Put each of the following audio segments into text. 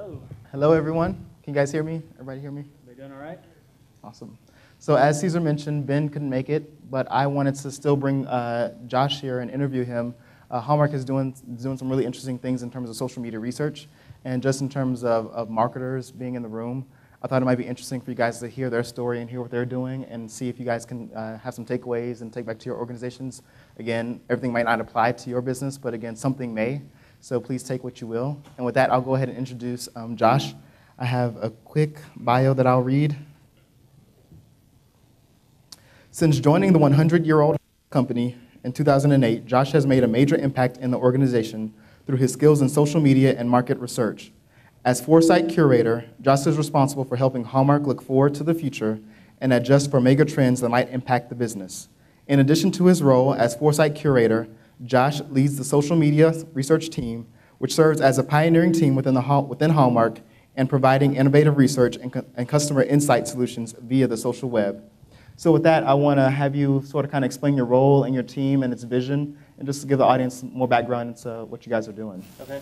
Hello. Hello, everyone. Can you guys hear me? Everybody hear me? We're doing all right? Awesome. So as Caesar mentioned, Ben couldn't make it, but I wanted to still bring Josh here and interview him. Hallmark is doing some really interesting things in terms of social media research, and just in terms of marketers being in the room. I thought it might be interesting for you guys to hear their story and hear what they're doing and see if you guys can have some takeaways and take back to your organizations. Again, everything might not apply to your business, but again, something may. So please take what you will. And with that, I'll go ahead and introduce Josh. I have a quick bio that I'll read. Since joining the 100-year-old company in 2008, Josh has made a major impact in the organization through his skills in social media and market research. As Foresight Curator, Josh is responsible for helping Hallmark look forward to the future and adjust for mega trends that might impact the business. In addition to his role as Foresight Curator, Josh leads the social media research team, which serves as a pioneering team within Hallmark and providing innovative research and customer insight solutions via the social web. So with that, I want to have you sort of kind of explain your role and your team and its vision, and just to give the audience more background into what you guys are doing. Okay.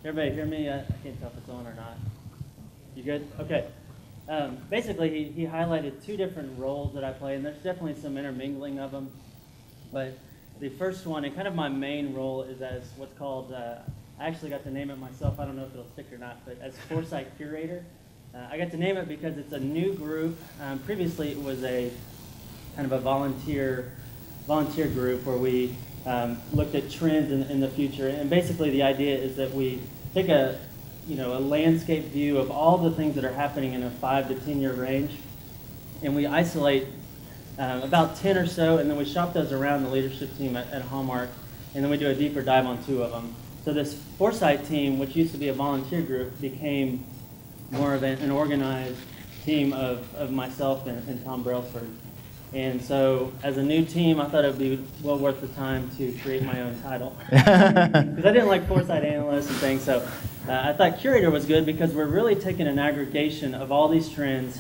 Everybody hear me? I can't tell if it's on or not. You good? Okay. Basically, he highlighted two different roles that I play, and there's definitely some intermingling of them. But the first one, and kind of my main role, is as what's called, I actually got to name it myself. I don't know if it'll stick or not, but as Foresight Curator. I got to name it because it's a new group. Previously, it was a kind of a volunteer group where we looked at trends in the future. And basically, the idea is that we take a landscape view of all the things that are happening in a 5 to 10 year range, and we isolate about 10 or so, and then we shop those around the leadership team at Hallmark, and then we do a deeper dive on 2 of them. So this Foresight team, which used to be a volunteer group, became more of an organized team of myself and Tom Brailsford. And so as a new team, I thought it would be well worth the time to create my own title. Because I didn't like Foresight Analyst and things, so I thought Curator was good because we're really taking an aggregation of all these trends,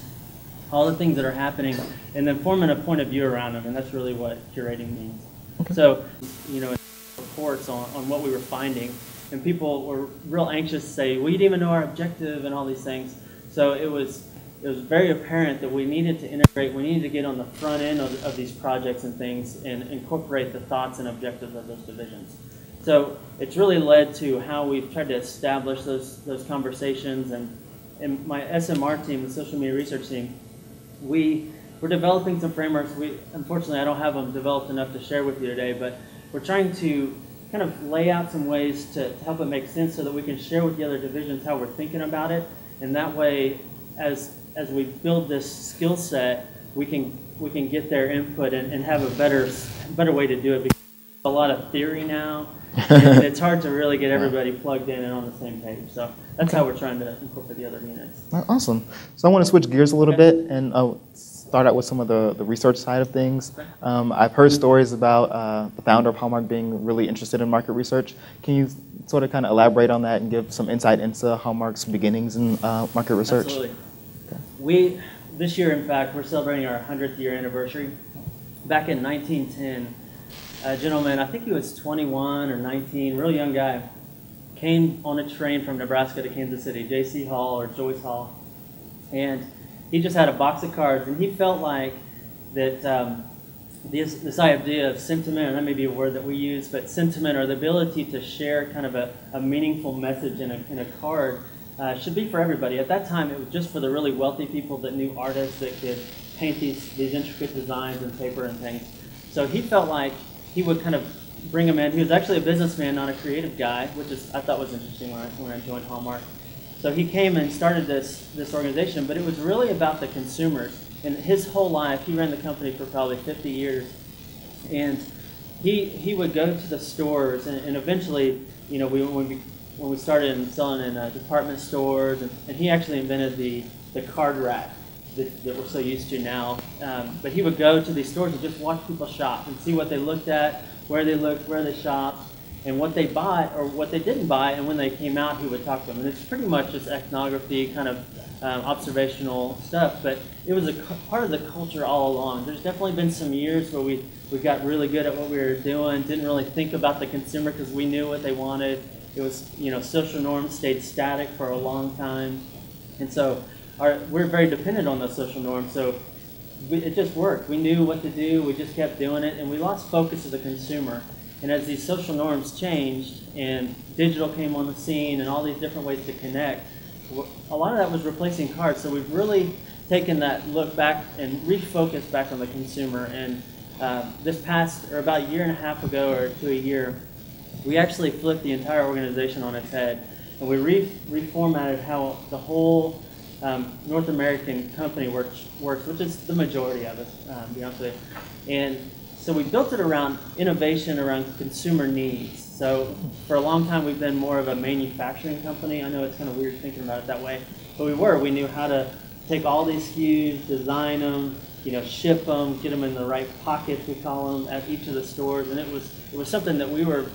all the things that are happening, and then forming a point of view around them, and that's really what curating means. Okay. So, reports on what we were finding, and people were real anxious to say, we didn't even know our objective and all these things. So it was very apparent that we needed to integrate, we needed to get on the front end of these projects and things and incorporate the thoughts and objectives of those divisions. So it's really led to how we've tried to establish those conversations, and my SMR team, the social media research team, we're developing some frameworks. Unfortunately, I don't have them developed enough to share with you today, but we're trying to kind of lay out some ways to help it make sense so that we can share with the other divisions how we're thinking about it. And that way, as we build this skill set, we can get their input and have a better way to do it. Because there's a lot of theory now, and it's hard to really get everybody plugged in and on the same page. So that's how we're trying to incorporate the other units. Awesome. So I want to switch gears a little bit and start out with some of the research side of things. I've heard stories about the founder of Hallmark being really interested in market research. Can you sort of kind of elaborate on that and give some insight into Hallmark's beginnings in market research? Absolutely. Okay. This year, in fact, we're celebrating our 100th year anniversary. Back in 1910, a gentleman, I think he was 21 or 19, real young guy, came on a train from Nebraska to Kansas City, J.C. Hall or Joyce Hall, and he just had a box of cards, and he felt like that this idea of sentiment, and that may be a word that we use, but sentiment, or the ability to share kind of a meaningful message in a card, should be for everybody. At that time, it was just for the really wealthy people that knew artists that could paint these intricate designs and paper and things. So he felt like he would kind of bring them in. He was actually a businessman, not a creative guy, which I thought was interesting when I joined Hallmark. So he came and started this organization, but it was really about the consumers. And his whole life, he ran the company for probably 50 years, and he would go to the stores, and eventually, when we started selling in department stores, and he actually invented the card rack that we're so used to now. But he would go to these stores and just watch people shop and see what they looked at, where they looked, where they shopped, and what they bought or what they didn't buy, and when they came out, he would talk to them. And it's pretty much just ethnography, kind of observational stuff, but it was a part of the culture all along. There's definitely been some years where we got really good at what we were doing, didn't really think about the consumer because we knew what they wanted, It was, social norms stayed static for a long time. And so we're very dependent on those social norms. So it just worked. We knew what to do. We just kept doing it. And we lost focus of the consumer. And as these social norms changed and digital came on the scene and all these different ways to connect, a lot of that was replacing cards. So we've really taken that look back and refocused back on the consumer. And this past, or about a year and a half ago or to a year, we actually flipped the entire organization on its head. And we reformatted how the whole North American company works, which is the majority of us, to be honest with you. And so we built it around innovation, around consumer needs. So for a long time, we've been more of a manufacturing company. I know it's kind of weird thinking about it that way, but we knew how to take all these SKUs, design them, ship them, get them in the right pockets, we call them, at each of the stores. And it was something that we were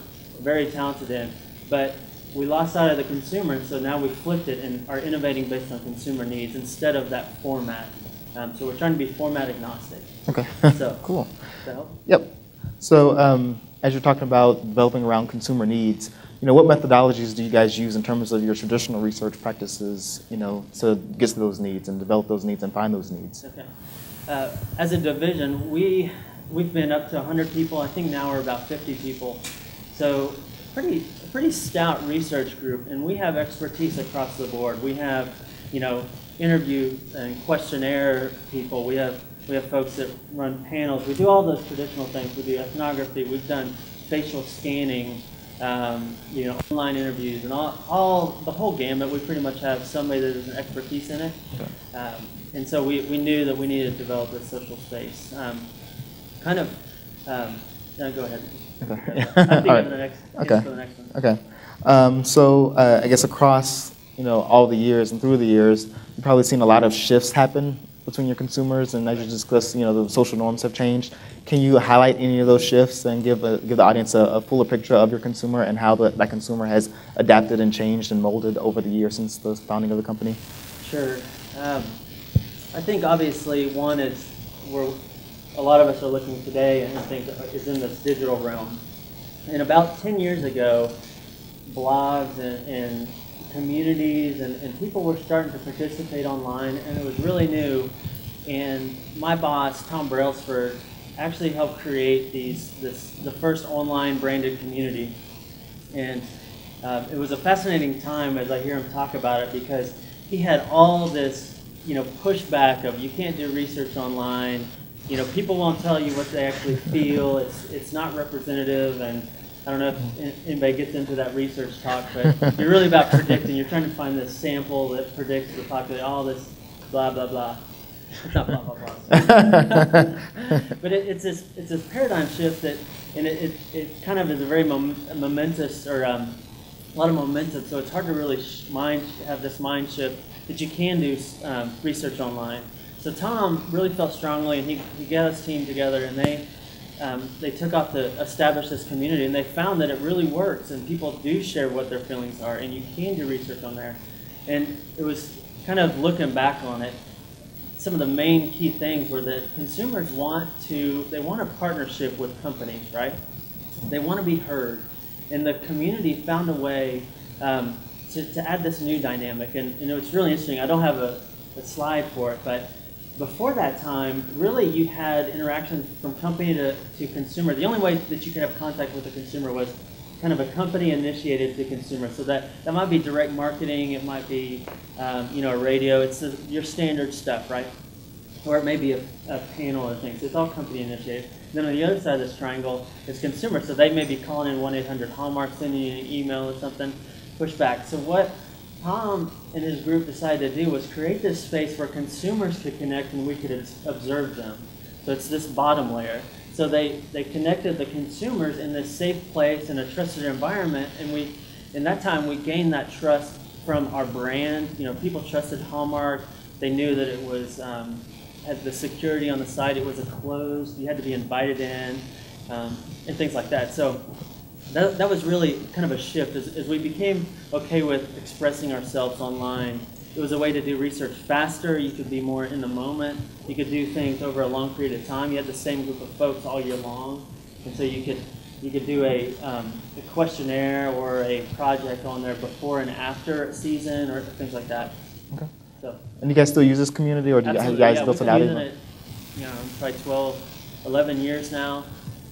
very talented in. But we lost sight of the consumer, and so now we flipped it and are innovating based on consumer needs instead of that format. So we're trying to be format agnostic. Okay, So, cool. Does that help? Yep. So as you're talking about developing around consumer needs, what methodologies do you guys use in terms of your traditional research practices, to get to those needs and develop those needs and find those needs? Okay. As a division, we've been up to 100 people. I think now we're about 50 people. So pretty stout research group, and we have expertise across the board. We have, interview and questionnaire people. We have folks that run panels. We do all those traditional things. We do ethnography. We've done facial scanning, online interviews, and all the whole gamut. We pretty much have somebody that has an expertise in it. Okay. And so we knew that we needed to develop this social space. No, go ahead. Okay. I think All right. for the next one. Okay. So I guess across all the years and through the years, you've probably seen a lot of shifts happen between your consumers, and as you discussed, the social norms have changed. Can you highlight any of those shifts and give the audience a fuller picture of your consumer and how that consumer has adapted and changed and molded over the years since the founding of the company? Sure. I think obviously one is where a lot of us are looking today, and I think is in this digital realm. And about 10 years ago, blogs and communities and people were starting to participate online, and it was really new. And my boss, Tom Brailsford, actually helped create the first online branded community. And it was a fascinating time as I hear him talk about it, because he had all this pushback of you can't do research online. People won't tell you what they actually feel. It's not representative, and I don't know if anybody gets into that research talk, but you're really about predicting. You're trying to find this sample that predicts the population, all this blah, blah, blah. It's not blah, blah, blah. But it's this paradigm shift and it kind of is a very momentous, or a lot of momentum, so it's hard to really have this mind shift that you can do research online. So Tom really felt strongly, and he got his team together, and they took off to establish this community, and they found that it really works, and people do share what their feelings are, and you can do research on there. And it was kind of looking back on it, some of the main key things were that consumers want a partnership with companies, right? They want to be heard, and the community found a way to add this new dynamic. And it's really interesting. I don't have a slide for it, but before that time, really you had interactions from company to consumer. The only way that you could have contact with the consumer was kind of a company initiated to consumer. So that might be direct marketing, it might be a radio, it's your standard stuff, right? Or it may be a panel or things. It's all company initiated. Then on the other side of this triangle is consumer. So they may be calling in 1-800 Hallmark, sending you an email or something, push back. So what Tom and his group decided to do was create this space where consumers could connect and we could observe them. So it's this bottom layer. So they connected the consumers in this safe place in a trusted environment, and in that time we gained that trust from our brand. People trusted Hallmark. They knew that it was had the security on the site. It was closed. You had to be invited in, and things like that. So that was really kind of a shift as we became okay with expressing ourselves online. It was a way to do research faster. You could be more in the moment. You could do things over a long period of time. You had the same group of folks all year long, and so you could You could do a questionnaire or a project on there before and after a season or things like that. Okay. So. And you guys still use this community, or have you guys built it out? We've been using it, probably 12, 11 years now,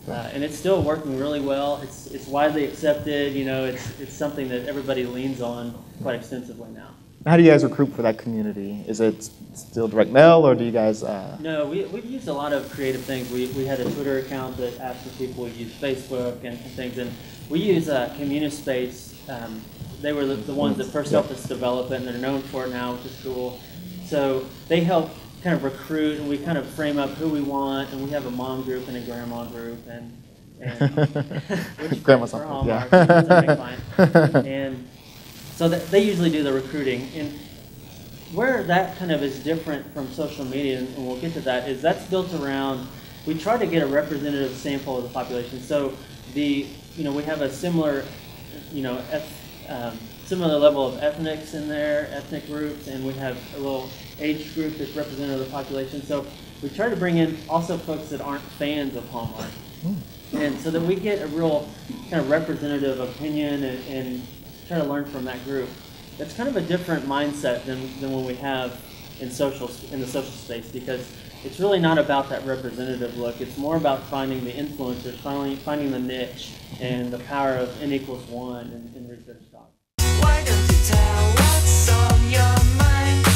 and it's still working really well. It's widely accepted. It's something that everybody leans on quite extensively now. How do you guys recruit for that community? Is it still direct mail, or do you guys? No, we've used a lot of creative things. We had a Twitter account that asked for people. We use Facebook and things, and we use CommuniSpace. They were the ones that first helped us develop it, and they're known for it now, which is cool. So they help kind of recruit, and we kind of frame up who we want, and we have a mom group and a grandma group, and grandma's for on Hallmark, yeah. that's a big client. And so they usually do the recruiting. And where that kind of is different from social media, and we'll get to that, is that's built around, we try to get a representative sample of the population. So we have a similar, similar level of ethnics in there, ethnic groups, and we have a little age group that's representative of the population. So we try to bring in also folks that aren't fans of Hallmark. And so that we get a real kind of representative opinion and try to learn from that group. That's kind of a different mindset than what we have in the social space, because it's really not about that representative look. It's more about finding the influencers, finding the niche, and the power of N equals 1 in research talk. Why don't you tell what's on your mind?